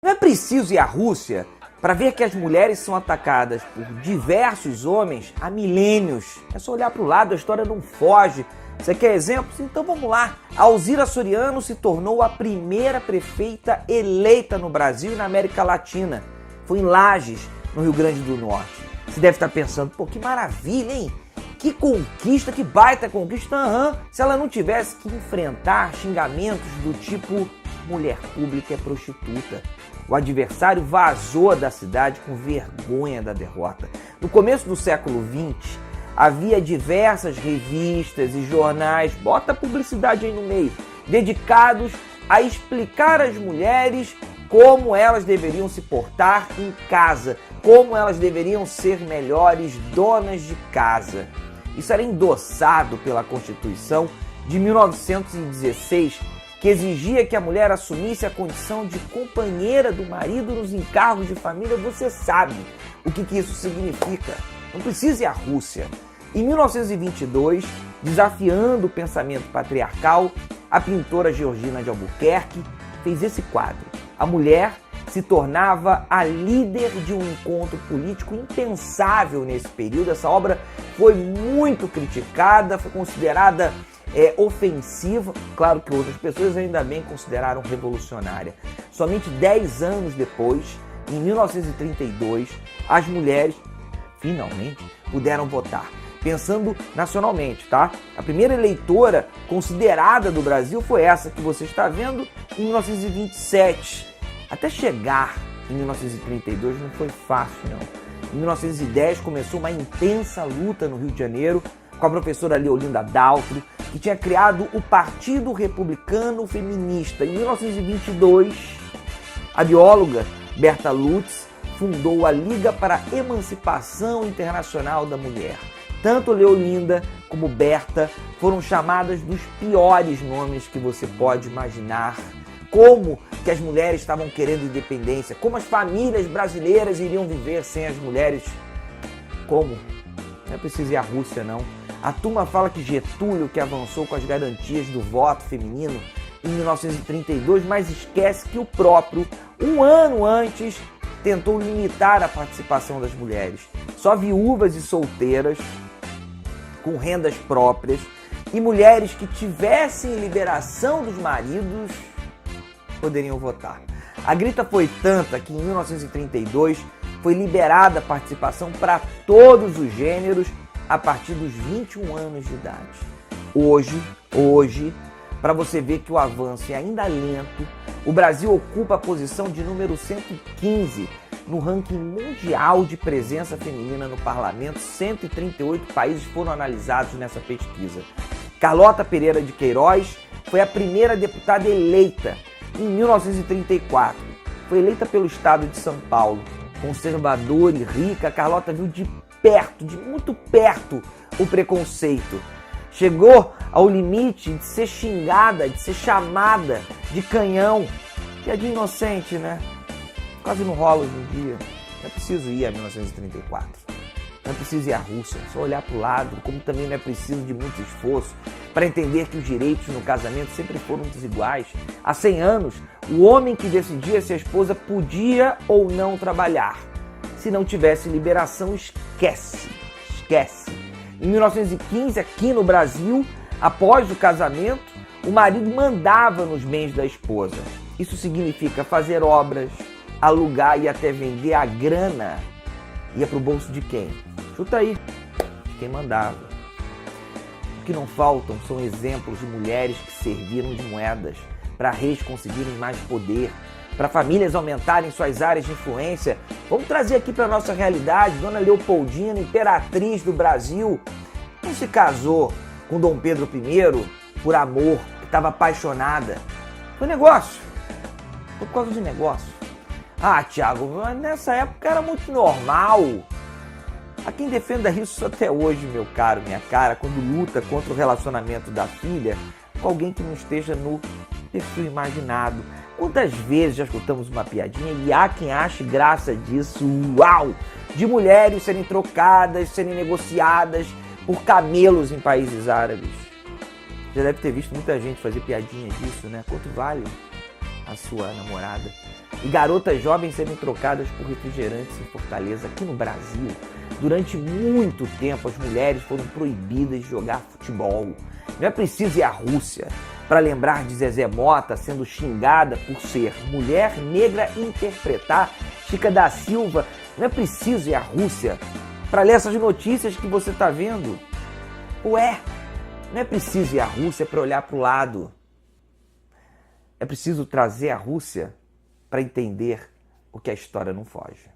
Não é preciso ir à Rússia para ver que as mulheres são atacadas por diversos homens há milênios. É só olhar para o lado, a história não foge. Você quer exemplos? Então vamos lá. Alzira Soriano se tornou a primeira prefeita eleita no Brasil e na América Latina. Foi em Lages, no Rio Grande do Norte. Você deve estar pensando, pô, que maravilha, hein? Que conquista, que baita conquista. Se ela não tivesse que enfrentar xingamentos do tipo mulher pública é prostituta. O adversário vazou da cidade com vergonha da derrota. No começo do século XX, havia diversas revistas e jornais, bota publicidade aí no meio, dedicados a explicar às mulheres como elas deveriam se portar em casa, como elas deveriam ser melhores donas de casa. Isso era endossado pela Constituição de 1916, que exigia que a mulher assumisse a condição de companheira do marido nos encargos de família. Você sabe o que isso significa. Não precisa ir à Rússia. Em 1922, desafiando o pensamento patriarcal, a pintora Georgina de Albuquerque fez esse quadro. A mulher se tornava a líder de um encontro político impensável nesse período. Essa obra foi muito criticada, foi considerada ofensiva. Claro que outras pessoas ainda bem consideraram revolucionária. Somente 10 anos depois, em 1932, as mulheres finalmente puderam votar. Pensando nacionalmente, tá? A primeira eleitora considerada do Brasil foi essa que você está vendo em 1927. Até chegar em 1932 não foi fácil, não. Em 1910 começou uma intensa luta no Rio de Janeiro com a professora Leolinda Daltro, que tinha criado o Partido Republicano Feminista. Em 1922, a bióloga Berta Lutz fundou a Liga para a Emancipação Internacional da Mulher. Tanto Leolinda como Berta foram chamadas dos piores nomes que você pode imaginar. Como que as mulheres estavam querendo independência, como as famílias brasileiras iriam viver sem as mulheres. Como? Não é preciso ir à Rússia, não. A turma fala que Getúlio que avançou com as garantias do voto feminino em 1932, mas esquece que o próprio, um ano antes, tentou limitar a participação das mulheres. Só viúvas e solteiras, com rendas próprias, e mulheres que tivessem liberação dos maridos poderiam votar. A grita foi tanta que em 1932 foi liberada a participação para todos os gêneros a partir dos 21 anos de idade. Hoje, para você ver que o avanço é ainda lento, o Brasil ocupa a posição de número 115 no ranking mundial de presença feminina no parlamento. 138 países foram analisados nessa pesquisa. Carlota Pereira de Queiroz foi a primeira deputada eleita em 1934. Foi eleita pelo estado de São Paulo. Conservadora e rica, Carlota viu de perto, de muito perto, o preconceito. Chegou ao limite de ser xingada, de ser chamada de canhão. Piadinha inocente, né? Quase não rola hoje em dia. Não é preciso ir a 1934. Não é preciso ir à Rússia, só olhar para o lado, como também não é preciso de muito esforço para entender que os direitos no casamento sempre foram desiguais. Há 100 anos, o homem que decidia se a esposa podia ou não trabalhar. Se não tivesse liberação, esquece. Em 1915, aqui no Brasil, após o casamento, o marido mandava nos bens da esposa. Isso significa fazer obras, alugar e até vender. A grana ia para o bolso de quem? Chuta aí, de quem mandava. O que não faltam são exemplos de mulheres que serviram de moedas para reis conseguirem mais poder, para famílias aumentarem suas áreas de influência. Vamos trazer aqui para a nossa realidade. Dona Leopoldina, imperatriz do Brasil, não se casou com Dom Pedro I por amor, que estava apaixonada. Foi negócio. Foi por causa de negócio. Ah, Thiago, mas nessa época era muito normal. Há quem defenda isso até hoje, meu caro, minha cara, quando luta contra o relacionamento da filha com alguém que não esteja no perfil imaginado. Quantas vezes já escutamos uma piadinha e há quem ache graça disso, uau, de mulheres serem trocadas, serem negociadas por camelos em países árabes. Já deve ter visto muita gente fazer piadinha disso, né? Quanto vale? a sua namorada. E garotas jovens sendo trocadas por refrigerantes em Fortaleza, aqui no Brasil. Durante muito tempo as mulheres foram proibidas de jogar futebol. Não é preciso ir à Rússia para lembrar de Zezé Mota sendo xingada por ser mulher negra e interpretar Chica da Silva. Não é preciso ir à Rússia para ler essas notícias que você está vendo. Ué, não é preciso ir à Rússia para olhar para o lado. É preciso trazer a Rússia para entender o que a história não foge.